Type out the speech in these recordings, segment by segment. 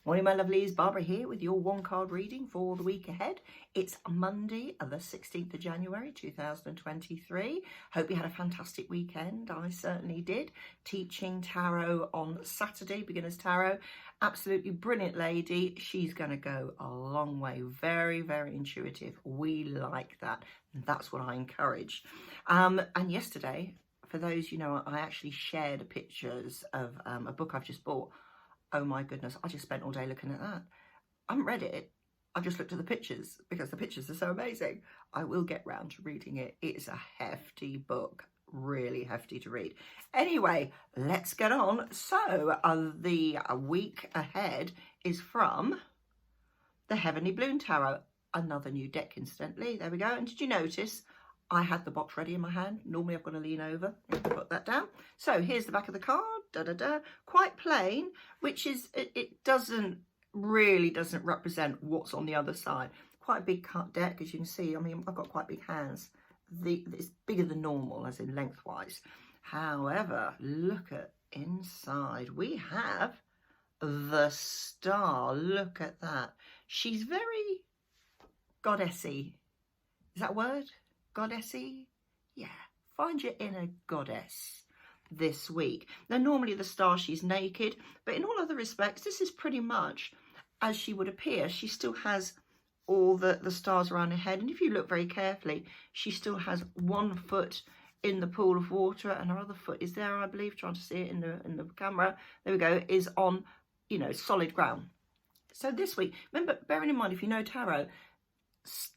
Morning, my lovelies. Barbara here with your one card reading for the week ahead. It's Monday, the 16th of January 2023. Hope you had a fantastic weekend. I certainly did. Teaching tarot on Saturday, beginners tarot. Absolutely brilliant lady. She's going to go a long way. Very, very intuitive. We like that. And that's what I encourage. And yesterday, for those, I actually shared pictures of a book I've just bought. Oh my goodness, I just spent all day looking at that. I haven't read it. I've just looked at the pictures because the pictures are so amazing. I will get round to reading it. It's a hefty book, really hefty to read. Anyway, let's get on. So the week ahead is from the Heavenly Bloom Tarot. Another new deck, incidentally. There we go. And did you notice I had the box ready in my hand? Normally I've got to lean over and put that down. So here's the back of the card, quite plain, which is, it doesn't represent what's on the other side. Quite a big cut deck, as you can see. I mean, I've got quite big hands. It's bigger than normal, as in lengthwise. However, look at inside. We have the Star. Look at that. She's very goddessy. Is that a word? Goddessy? Yeah, find your inner goddess this week. Now, normally the Star, she's naked, but in all other respects, this is pretty much as she would appear. She still has all the stars around her head, and if you look very carefully, she still has one foot in the pool of water, and her other foot is there, I believe, trying to see it in the camera. There we go, is on, solid ground. So this week, remember, bearing in mind, if you know tarot,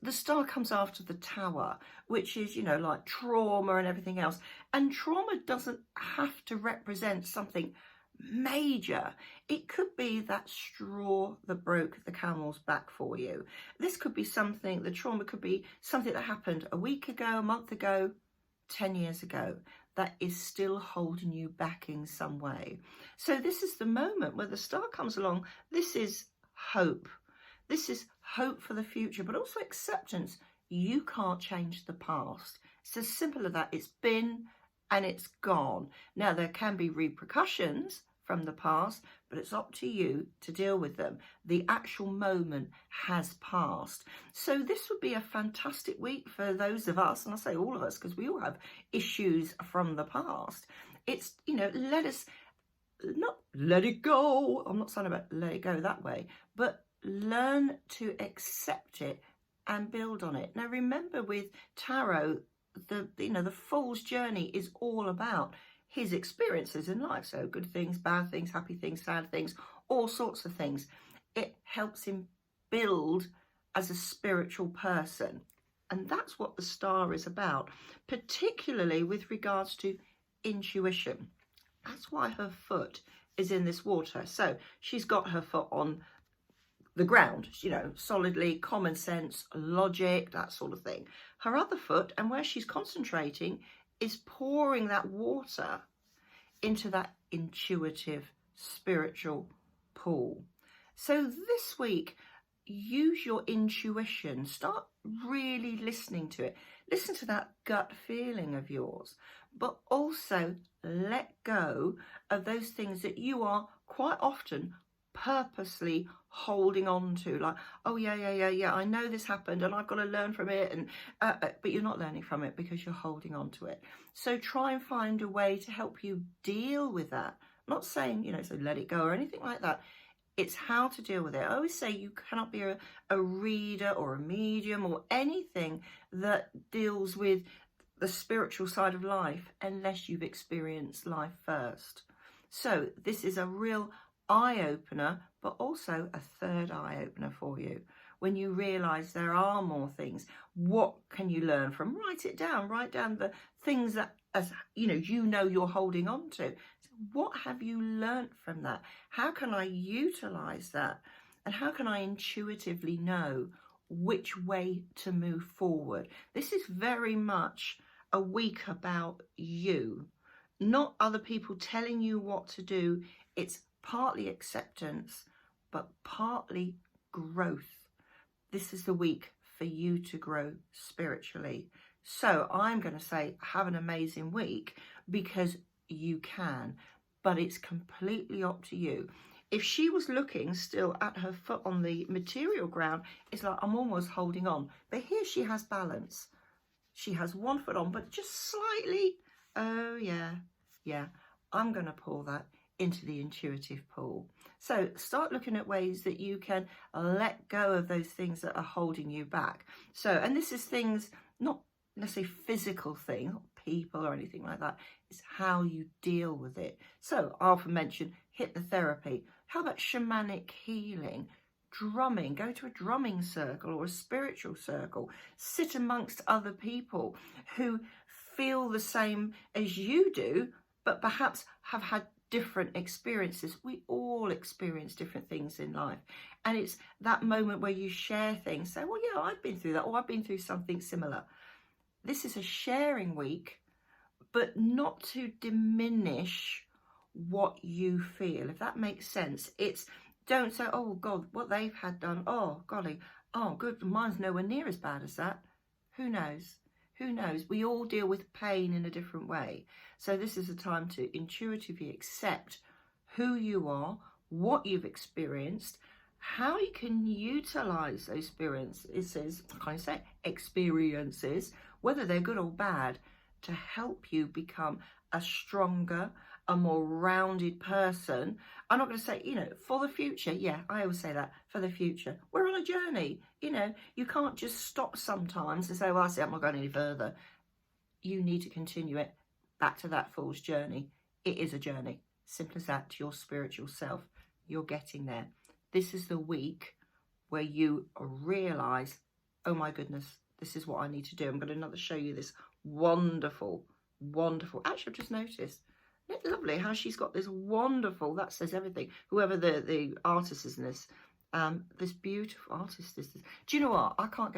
the Star comes after the Tower, which is, like trauma and everything else. And trauma doesn't have to represent something major. It could be that straw that broke the camel's back for you. This could be something, the trauma could be something that happened a week ago, a month ago, 10 years ago, that is still holding you back in some way. So this is the moment where the Star comes along. This is hope. This is hope for the future, but also acceptance. You can't change the past. It's as simple as that. It's been and it's gone. Now, there can be repercussions from the past, but it's up to you to deal with them. The actual moment has passed. So this would be a fantastic week for those of us, and I say all of us because we all have issues from the past. It's, let us not let it go. I'm not saying about let it go that way, but learn to accept it and build on it. Now, remember, with tarot, the Fool's journey is all about his experiences in life. So good things, bad things, happy things, sad things, all sorts of things. It helps him build as a spiritual person. And that's what the Star is about, particularly with regards to intuition. That's why her foot is in this water. So she's got her foot on the ground, solidly, common sense, logic, that sort of thing. Her other foot, and where she's concentrating, is pouring that water into that intuitive, spiritual pool. So this week, use your intuition. Start really listening to it. Listen to that gut feeling of yours, but also let go of those things that you are quite often purposely holding on to, like, oh yeah, I know this happened and I've got to learn from it, and but you're not learning from it because you're holding on to it. So try and find a way to help you deal with that. I'm not saying, so let it go or anything like that. It's how to deal with it. I always say you cannot be a reader or a medium or anything that deals with the spiritual side of life unless you've experienced life first. So this is a real eye-opener, but also a third eye-opener for you. When you realise there are more things, what can you learn from? Write it down. Write down the things that, as you're holding on to. So what have you learnt from that? How can I utilise that? And how can I intuitively know which way to move forward? This is very much a week about you, not other people telling you what to do. It's partly acceptance, but partly growth. This is the week for you to grow spiritually. So I'm going to say have an amazing week, because you can, but it's completely up to you. if she was looking still at her foot on the material ground, it's like, I'm almost holding on. But here she has balance. She has one foot on, but just slightly. Oh, yeah. I'm going to pull that into the intuitive pool. So start looking at ways that you can let go of those things that are holding you back. So, and this is things, not necessarily physical things, not people or anything like that. It's how you deal with it. So I often mention hypnotherapy. How about shamanic healing? Drumming, go to a drumming circle or a spiritual circle, sit amongst other people who feel the same as you do, but perhaps have had different experiences. We all experience different things in life, and it's that moment where you share things. Say, well, yeah, I've been through that, or I've been through something similar. This is a sharing week, but not to diminish what you feel, if that makes sense. It's, don't say, oh God, what they've had done, oh golly, oh good, mine's nowhere near as bad as that. Who knows? Who knows? We all deal with pain in a different way. So this is a time to intuitively accept who you are, what you've experienced, how you can utilize those experiences, whether they're good or bad, to help you become a stronger, a more rounded person. I'm not going to say, for the future. Yeah, I always say that, for the future. We're on a journey. You can't just stop sometimes and say, well, I'm not going any further. You need to continue it. Back to that fool's journey. It is a journey. Simple as that, to your spiritual self. You're getting there. This is the week where you realise, oh my goodness, this is what I need to do. I'm going to show you this wonderful, actually I've just noticed, isn't it lovely how she's got this wonderful, that says everything, whoever the artist is in this, this beautiful artist is this. Do you know what, I can't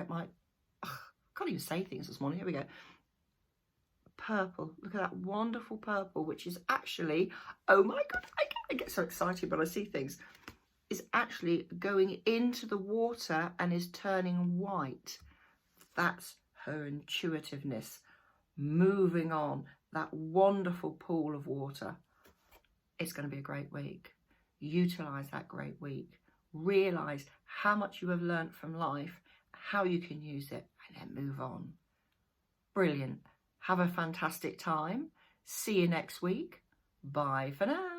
even say things this morning. Here we go. Purple, look at that wonderful purple, which is actually, oh my god, I get so excited when I see things, is actually going into the water and is turning white. That's her intuitiveness, moving on, that wonderful pool of water. It's going to be a great week. Utilize that great week. Realize how much you have learnt from life, how you can use it, and then move on. Brilliant. Have a fantastic time. See you next week. Bye for now.